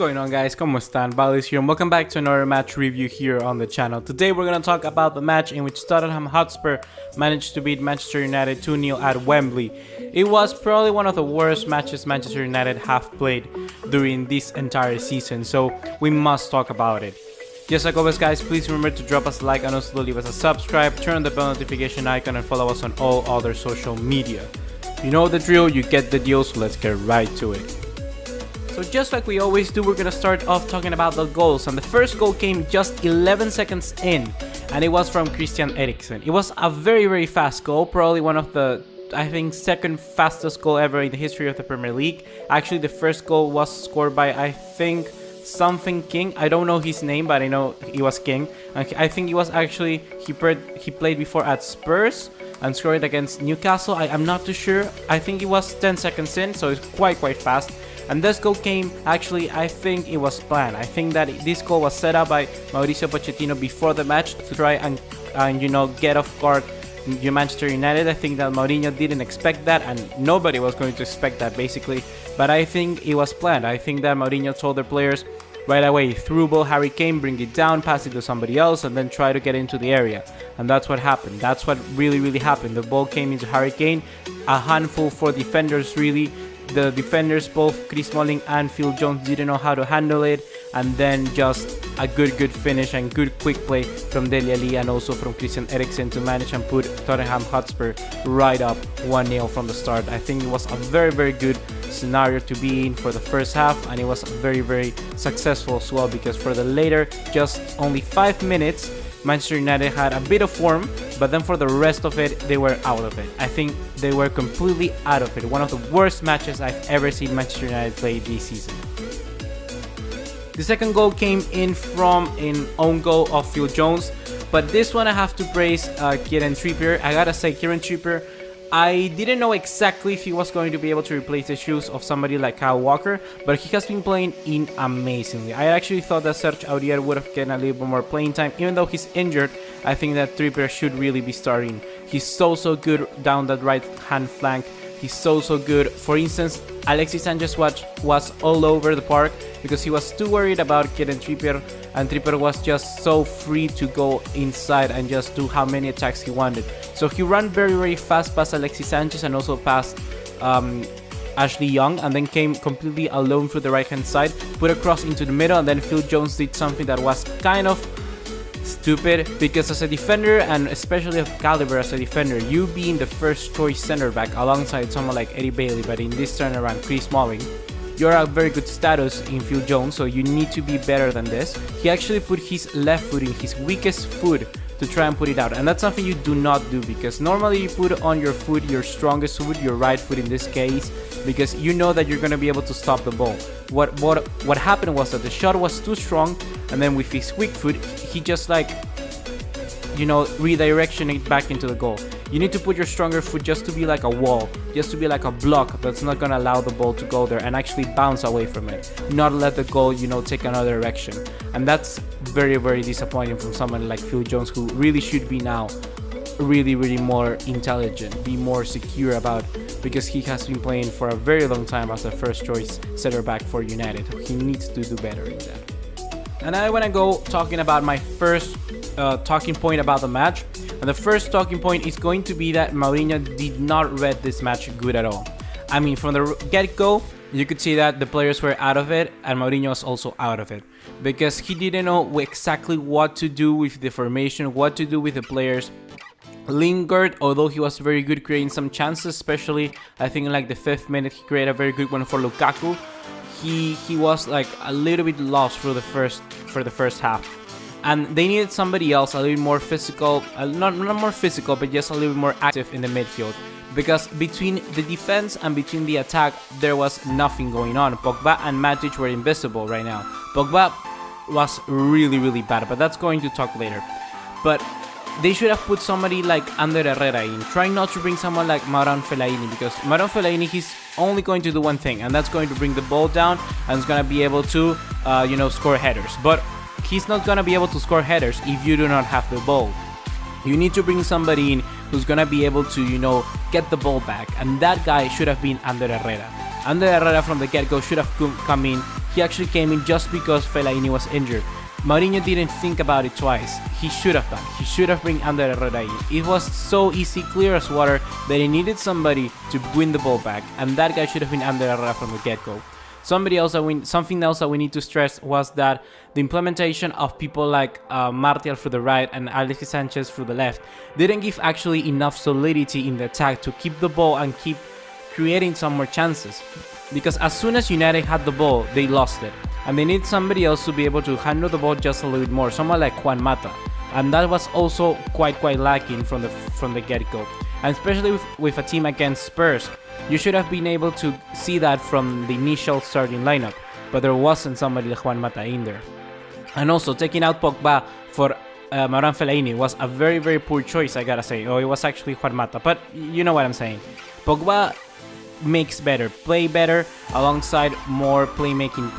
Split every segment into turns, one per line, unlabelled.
going on, guys? ¿Cómo están? BugaLuis here and welcome back to another match review here on the channel. Today we're going to talk about the match in which Tottenham Hotspur managed to beat Manchester United 2-0 at Wembley. It was probably one of the worst matches Manchester United have played during this entire season, so we must talk about it. Just like always, guys, please remember to drop us a like and also leave us a subscribe, turn on the bell notification icon and follow us on all other social media. You know the drill, you get the deal, so let's get right to it. So just like we always do, we're gonna start off talking about the goals, and the first goal came just 11 seconds in, and it was from Christian Eriksen. It was a very fast goal, probably one of the, I think, second fastest goal ever in the history of the Premier League. Actually, the first goal was scored by, I think, something King. I don't know his name, but I know he was King. And I think he was actually, he played before at Spurs and scored against Newcastle. I'm not too sure. I think it was 10 seconds in, so it's quite fast. And this goal came, actually, I think it was planned. I think that this goal was set up by Mauricio Pochettino before the match to try and you know, get off guard Manchester United. I think that Mourinho didn't expect that, and nobody was going to expect that, basically. But I think it was planned. I think that Mourinho told the players right away, through ball Harry Kane, bring it down, pass it to somebody else, and then try to get into the area. And that's what happened. That's what really happened. The ball came into Harry Kane, a handful for defenders, really. The defenders, both Chris Smalling and Phil Jones, didn't know how to handle it, and then just a good finish and good quick play from Dele Alli and also from Christian Eriksen to manage and put Tottenham Hotspur right up 1-0 from the start. I think it was a very good scenario to be in for the first half, and it was very successful as well, because for the later, just only 5 minutes, Manchester United had a bit of form, but then for the rest of it, they were out of it. I think they were completely out of it. One of the worst matches I've ever seen Manchester United play this season. The second goal came in from an own goal of Phil Jones, but this one I have to praise Kieran Trippier. I gotta say, Kieran Trippier, I didn't know exactly if he was going to be able to replace the shoes of somebody like Kyle Walker, but he has been playing in amazingly. I actually thought that Serge Aurier would have gotten a little bit more playing time. Even though he's injured, I think that Trippier should really be starting. He's so good down that right hand flank. He's so good. For instance, Alexis Sanchez was all over the park because he was too worried about Kieran Trippier, and Trippier was just so free to go inside and just do how many attacks he wanted. So he ran very fast past Alexis Sanchez and also past Ashley Young, and then came completely alone through the right hand side, put a cross into the middle, and then Phil Jones did something that was kind of stupid, because as a defender, and especially of caliber as a defender, you being the first choice center back alongside someone like Eddie Bailey, but in this turnaround Chris Smalling, you're a very good status in Phil Jones, so you need to be better than this. He actually put his left foot in his weakest foot to try and put it out, and that's something you do not do, because normally you put on your foot, your strongest foot, your right foot in this case, because you know that you're going to be able to stop the ball. What happened was that the shot was too strong, and then with his weak foot he just, like, you know, redirection it back into the goal. You need to put your stronger foot just to be like a wall, just to be like a block that's not going to allow the ball to go there and actually bounce away from it, not let the goal, you know, take another direction. And that's very disappointing from someone like Phil Jones, who really should be now really more intelligent, be more secure about, because he has been playing for a very long time as the first choice center back for United. He needs to do better in that. And I want to go talking about my first talking point about the match. And the first talking point is going to be that Mourinho did not read this match good at all. I mean, from the get-go, you could see that the players were out of it, and Mourinho was also out of it, because he didn't know exactly what to do with the formation, what to do with the players. Lingard, although he was very good creating some chances, especially I think in like the 5th minute he created a very good one for Lukaku. He was like a little bit lost for the first half. And they needed somebody else a little more physical, not more physical, but just a little more active in the midfield. Because between the defense and between the attack, there was nothing going on. Pogba and Matic were invisible right now. Pogba was really bad, but that's going to talk later. But they should have put somebody like Ander Herrera in, trying not to bring someone like Marouane Fellaini, because Marouane Fellaini, he's only going to do one thing, and that's going to bring the ball down, and is going to be able to, you know, score headers. But he's not going to be able to score headers if you do not have the ball. You need to bring somebody in who's going to be able to, you know, get the ball back, and that guy should have been Ander Herrera. Ander Herrera from the get-go should have come in, he actually came in just because Fellaini was injured. Mourinho didn't think about it twice. He should have done. He should have bring Ander Herrera in. It was so easy, clear as water, that he needed somebody to win the ball back, and that guy should have been Ander Herrera from the get-go. Something else that we need to stress was that the implementation of people like Martial for the right and Alexis Sanchez for the left didn't give actually enough solidity in the attack to keep the ball and keep creating some more chances. Because as soon as United had the ball, they lost it. And they need somebody else to be able to handle the ball just a little bit more, someone like Juan Mata. And that was also quite lacking from the get-go. And especially with a team against Spurs, you should have been able to see that from the initial starting lineup. But there wasn't somebody like Juan Mata in there. And also, taking out Pogba for Marouane Fellaini was a very poor choice, I gotta say. Oh, it was actually Juan Mata, but you know what I'm saying. Pogba makes play better alongside more playmaking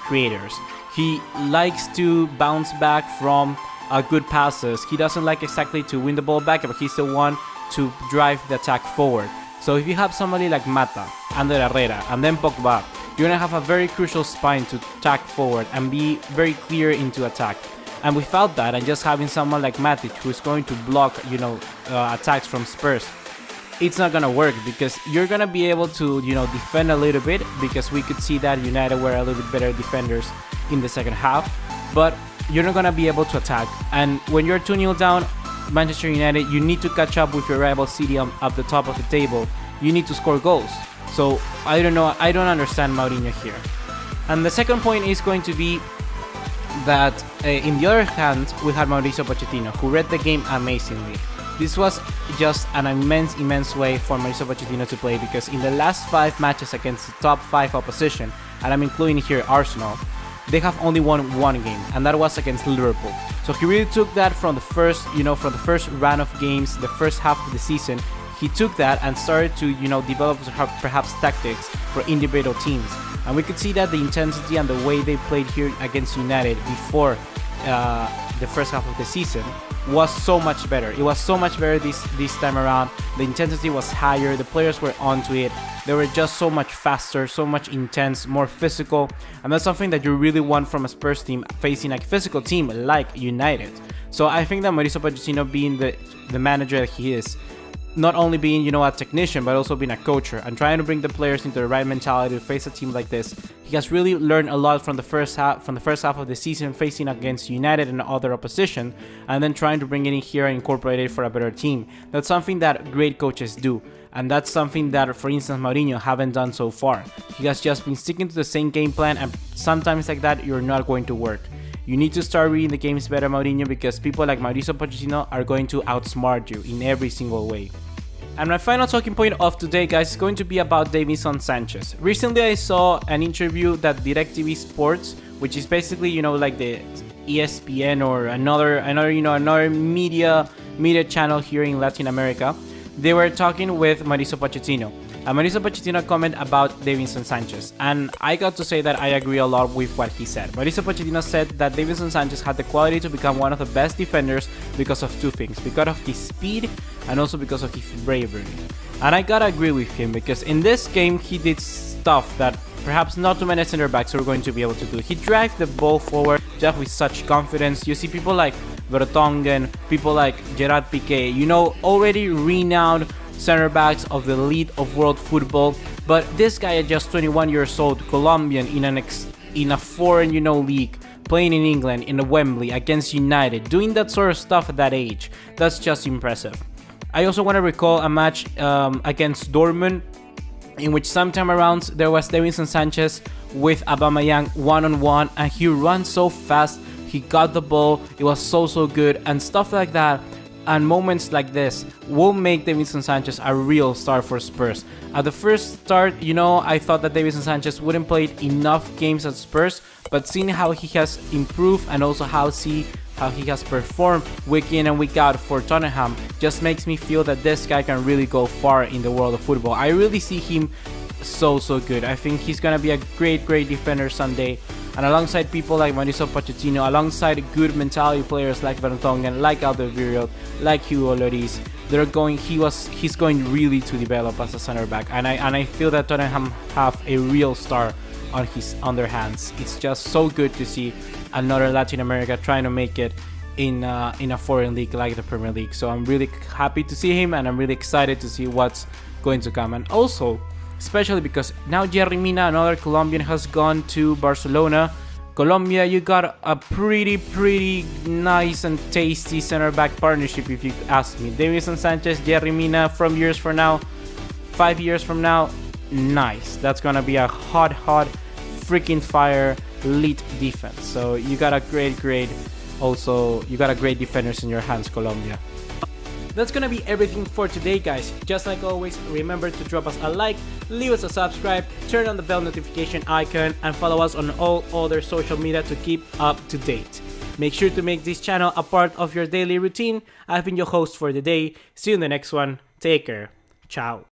creators. He likes to bounce back from good passes. He doesn't like exactly to win the ball back, but he's the one to drive the attack forward. So if you have somebody like Mata, Ander Herrera, and then Pogba, you're gonna have a very crucial spine to attack forward and be very clear into attack. And without that, and just having someone like Matic who's going to block, attacks from Spurs, it's not gonna work, because you're gonna be able to, defend a little bit, because we could see that United were a little bit better defenders in the second half, but you're not gonna be able to attack. And when you're 2-0 down, Manchester United, you need to catch up with your rival City up the top of the table. You need to score goals. So I don't know, I don't understand Mourinho here. And the second point is going to be that in the other hand, we had Mauricio Pochettino, who read the game amazingly. This was just an immense way for Mauricio Pochettino to play, because in the last 5 matches against the top 5 opposition, and I'm including here Arsenal, they have only won 1 game, and that was against Liverpool. So he really took that from the first run of games, the first half of the season. He took that and started to, develop perhaps tactics for individual teams. And we could see that the intensity and the way they played here against United before the first half of the season was so much better. It was so much better this time around. The intensity was higher, the players were onto it. They were just so much faster, so much intense, more physical. And that's something that you really want from a Spurs team facing a physical team like United. So I think that Mauricio Pochettino, being the manager that he is, not only being, a technician, but also being a coacher and trying to bring the players into the right mentality to face a team like this, he has really learned a lot from the first half of the season, facing against United and other opposition, and then trying to bring it in here and incorporate it for a better team. That's something that great coaches do, and that's something that, for instance, Mourinho haven't done so far. He has just been sticking to the same game plan, and sometimes like that, you're not going to work. You need to start reading the games better, Mourinho, because people like Mauricio Pochettino are going to outsmart you in every single way. And my final talking point of today, guys, is going to be about Davinson Sanchez. Recently, I saw an interview that DirecTV Sports, which is basically, like the ESPN or another media channel here in Latin America. They were talking with Mauricio Pochettino. And Mauricio Pochettino comment about Davinson Sanchez, and I got to say that I agree a lot with what he said. Mauricio Pochettino said that Davinson Sanchez had the quality to become one of the best defenders because of 2 things: because of his speed and also because of his bravery. And I gotta agree with him, because in this game he did stuff that perhaps not too many center backs are going to be able to do. He dragged the ball forward just with such confidence. You see people like Vertonghen, people like Gerard Piqué, already renowned center backs of the elite of world football, but this guy at just 21 years old, Colombian, in a foreign league, playing in England in a Wembley against United, doing that sort of stuff at that age, that's just impressive. I also want to recall a match against Dortmund, in which sometime around there was Davinson Sanchez with Aubameyang one-on-one, and he ran so fast, he got the ball, it was so good, and stuff like that. And moments like this will make Davinson Sanchez a real star for Spurs. At the first start, I thought that Davinson Sanchez wouldn't play enough games at Spurs, but seeing how he has improved and also how he has performed week in and week out for Tottenham just makes me feel that this guy can really go far in the world of football. I really see him so good. I think he's gonna be a great defender someday. And alongside people like Mauricio Pochettino, alongside good mentality players like Vertonghen, like Alderweireld, like Hugo Lloris, he's going really to develop as a center back. And I feel that Tottenham have a real star on their hands. It's just so good to see another Latin America trying to make it in a foreign league like the Premier League. So I'm really happy to see him, and I'm really excited to see what's going to come. And also, especially because now Yerry Mina, another Colombian, has gone to Barcelona. Colombia, you got a pretty nice and tasty center back partnership, if you ask me. Davinson Sanchez, Yerry Mina, from years from now, 5 years from now, nice. That's gonna be a hot freaking fire elite defense. So you got a great also, you got a great defenders in your hands, Colombia. That's gonna be everything for today, guys. Just like always, remember to drop us a like, leave us a subscribe, turn on the bell notification icon, and follow us on all other social media to keep up to date. Make sure to make this channel a part of your daily routine. I've been your host for the day. See you in the next one. Take care. Ciao.